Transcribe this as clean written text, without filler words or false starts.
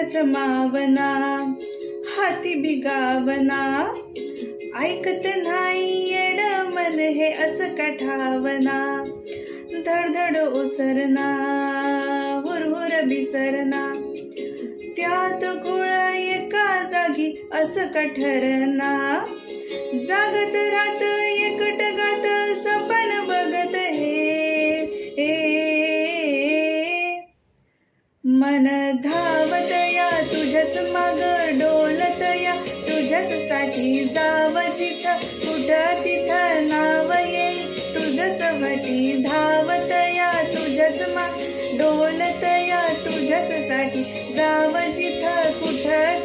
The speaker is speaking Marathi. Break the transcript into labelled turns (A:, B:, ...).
A: तुझ्याच मावना हाती बिगावना, ऐकत नाही येड मन हे असं कठावना, धडधड ओसरना हुरहुर बिसरना, त्यात गुळ एका जागी असं कठरना, जागत राहत एकट गात सपन बघत हे मन धावत या तुझ्याच माग डोलत या तुझ्याच साठी, जाव जिथं कुठं तिथं नाव येई तुझंच वटी, धावत या तुझ्याच माग डोलत या तुझ्याच साठी, जाव जिथं कुठं